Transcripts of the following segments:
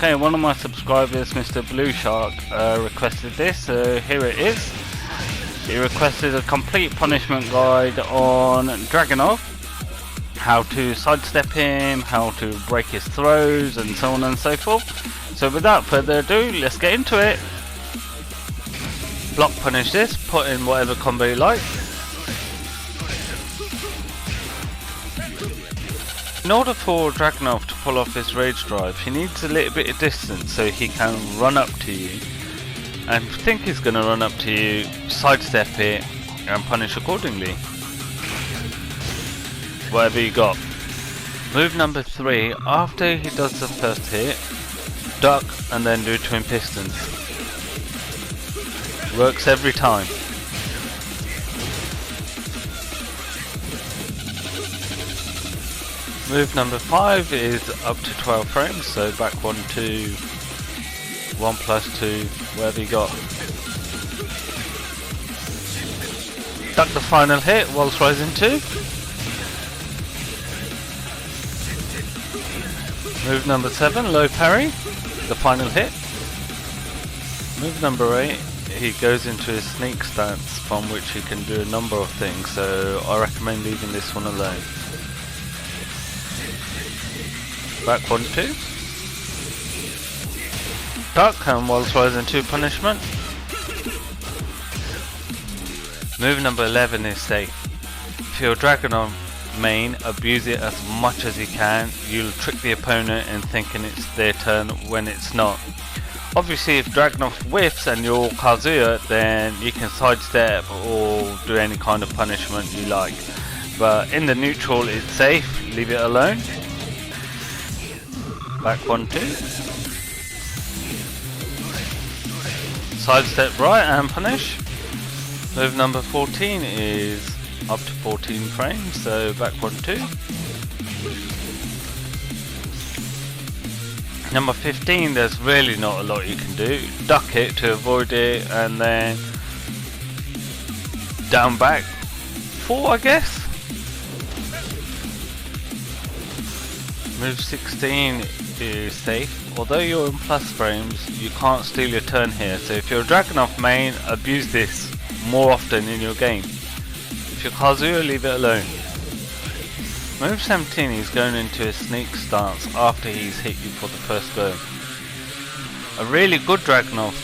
Okay, one of my subscribers, Mr. Blue Shark, requested this, so here it is. He requested a complete punishment guide on Dragunov, how to sidestep him, how to break his throws, and so on and so forth. So without further ado, let's get into it. Block punish this, put in whatever combo you like. In order for Dragunov to pull off his rage drive, he needs a little bit of distance so he can run up to you. And think he's going to run up to you, sidestep it, and punish accordingly. Whatever you got. Move number 3, after he does the first hit, duck and then do twin pistons. Works every time. Move number 5 is up to 12 frames, so back 1, 2, 1 plus 2, whatever you got. Duck the final hit whilst rising 2. Move number 7, low parry, the final hit. Move number 8, he goes into his sneak stance from which he can do a number of things, so I recommend leaving this one alone. Back 1, 2. Duck and whilst rising 2 punishment. Move number 11 is safe. If you're Dragunov main, abuse it as much as you can. You'll trick the opponent in thinking it's their turn when it's not. Obviously if Dragunov whiffs and you're Kazuya, then you can sidestep or do any kind of punishment you like. But in the neutral it's safe, leave it alone. Back 1, 2. Sidestep right and punish. Move number 14 is up to 14 frames, so back 1, 2. Number 15, there's really not a lot you can do. Duck it to avoid it and then down back 4, I guess. Move 16 is safe. Although you're in plus frames, you can't steal your turn here, so if you're a Dragunov main, abuse this more often in your game. If you're Kazuya, leave it alone. Move 17, he's going into a sneak stance after he's hit you for the first go. A really good Dragunov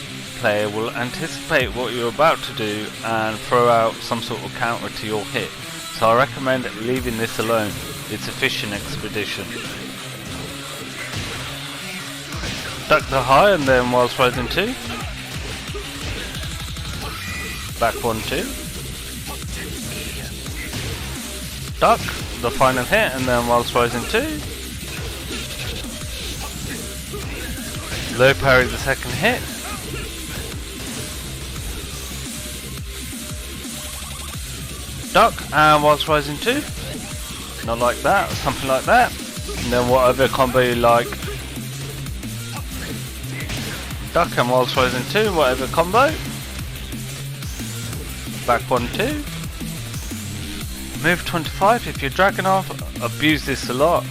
player will anticipate what you're about to do and throw out some sort of counter to your hit, so I recommend leaving this alone. It's a fishing expedition. Duck the high and then whilst rising 2. Back 1, 2. Duck the final hit and then whilst rising 2. Low parry the second hit. Duck and whilst rising 2. Not like that, something like that. And then whatever combo you like. Duck and whilst rising 2, whatever combo. Back 1, 2. Move 25, if you're Dragunov, abuse this a lot.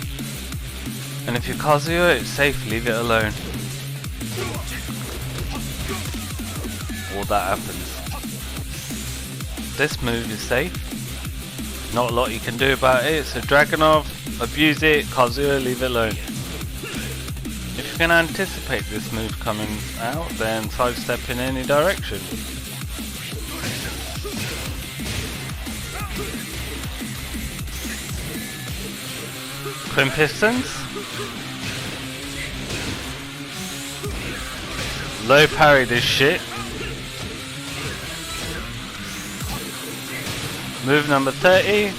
And if you're Kazuya, it's safe, leave it alone. Or that happens. This move is safe. Not a lot you can do about it, so Dragunov, abuse it, Kazuya, leave it alone. If you can anticipate this move coming out, then sidestep in any direction. Twin pistons. Low parry this shit. Move number 30.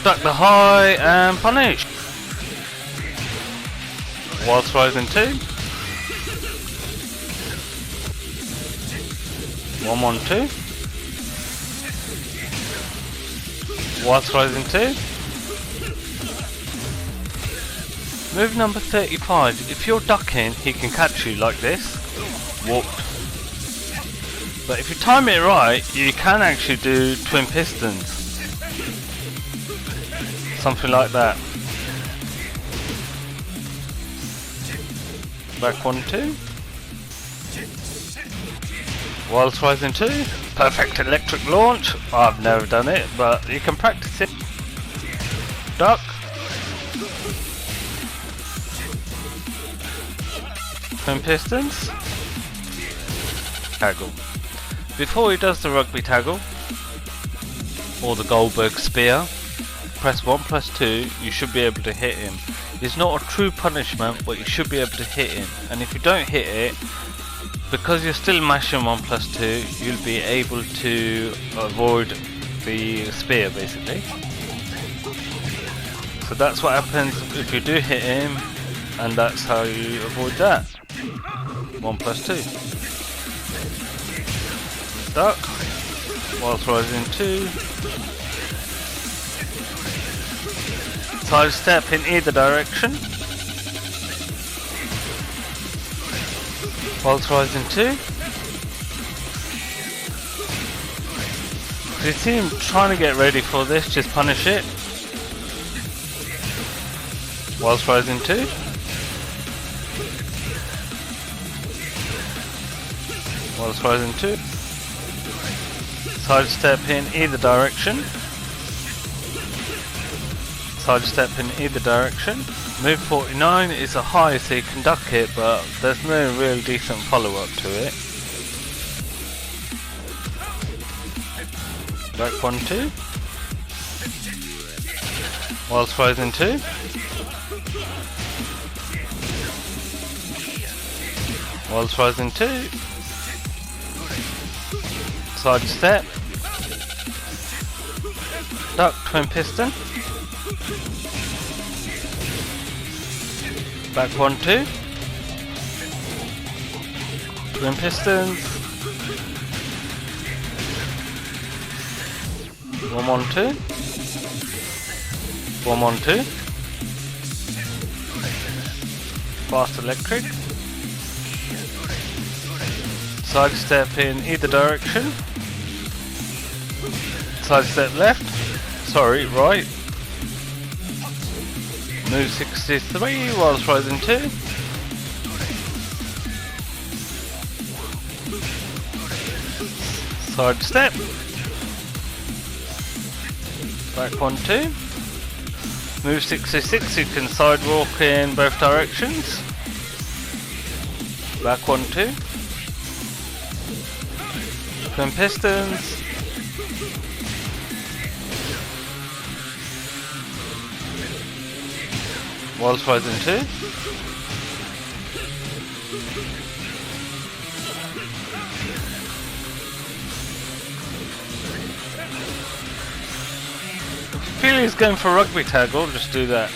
Duck the high and punish. Whilst rising 2. 1, 1, 2. Whilst rising 2. Move number 35. If you're ducking, he can catch you like this. Warped. But if you time it right, you can actually do twin pistons. Something like that. Back 1, 2. Whilst rising 2. Perfect electric launch. I've never done it, but you can practice it. Duck. Twin pistons. Taggle. Before he does the rugby taggle, or the Goldberg spear, press 1 plus 2, you should be able to hit him. It's not a true punishment, but you should be able to hit him. And if you don't hit it, because you're still mashing 1 plus 2, you'll be able to avoid the spear basically. So that's what happens if you do hit him, and that's how you avoid that. 1 plus 2. Duck. Whilst rising 2. Side step in either direction. Whilst rising 2. If you see him trying to get ready for this, just punish it. Whilst rising 2. Whilst rising 2. Side step in either direction. Side step in either direction. Move 49 is a high, so you can duck it, but there's no real decent follow up to it. Back 1, 2. Whilst rising 2. Whilst rising 2. Side step. Duck twin piston. Back 1, 2. Twin pistons. 1, 1, 2. 1, 1, 2. Fast electric. Side step in either direction. Side step left. Sorry, right. Move 63 whilst rising 2. Side step. Back 1, 2. Move 66, you can side walk in both directions. Back 1, 2. Twin pistons. Whilst rising 2. If you feel he's going for rugby tackle, just do that.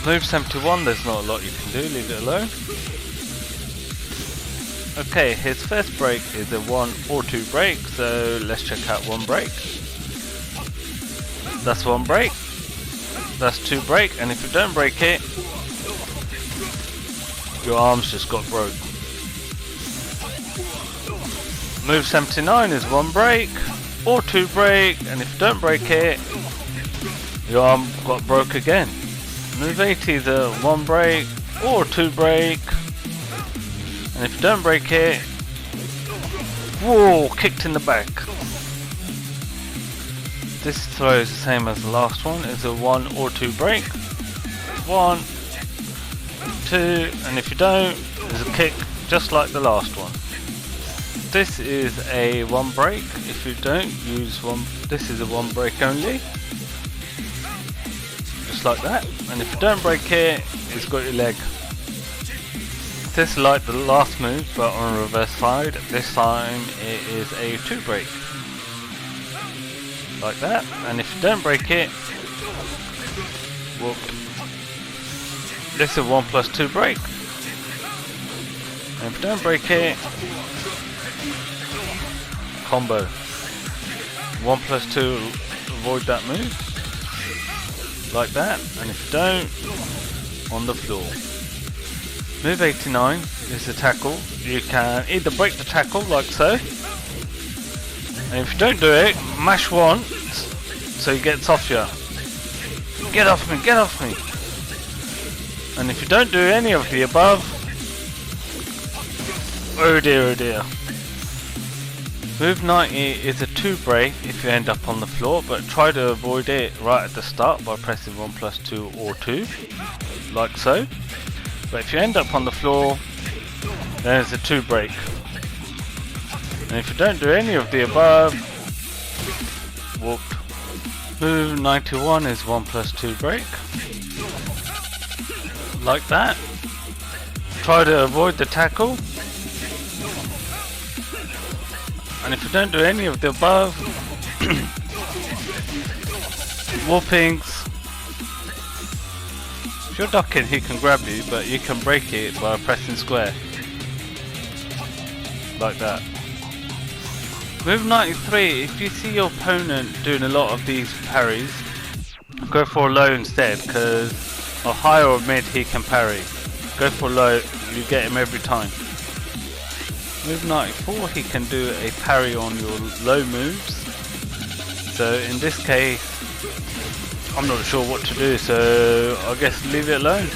Move 71, there's not a lot you can do, leave it alone. Okay, his first break is a 1 or 2 break, so let's check out 1 break. That's 1 break. That's 2 break, and if you don't break it, your arms just got broke. Move 79 is 1 break or 2 break, and if you don't break it, your arm got broke again. Move 80 is a 1 break or 2 break, and if you don't break it, whoa, kicked in the back. This throw is the same as the last one. It's a 1 or 2 break. 1, 2, and if you don't, there's a kick just like the last one. This is a 1 break. If you don't use 1, this is a 1 break only. Just like that. And if you don't break it, it's got your leg. This is like the last move, but on a reverse side. This time it is a 2 break. Like that, and if you don't break it, whoop. This is a 1 plus 2 break. And if you don't break it, combo. 1 plus 2, avoid that move. Like that, and if you don't, on the floor. Move 89 is the tackle. You can either break the tackle like so, and if you don't do it, mash once so he gets off you. Get off me, get off me. And if you don't do any of the above, oh dear, oh dear. Move 90 is a 2 break if you end up on the floor, but try to avoid it right at the start by pressing 1 plus 2 or 2, like so. But if you end up on the floor, then it's a 2 break. And if you don't do any of the above, whooped. Move 91 is 1 plus 2 break, like that. Try to avoid the tackle. And if you don't do any of the above, whoopings. If you're ducking, he can grab you, but you can break it by pressing square. Like that. Move 93, if you see your opponent doing a lot of these parries, go for a low instead, because a high or mid he can parry. Go for low, you get him every time. Move 94, he can do a parry on your low moves. So in this case, I'm not sure what to do, so I guess leave it alone.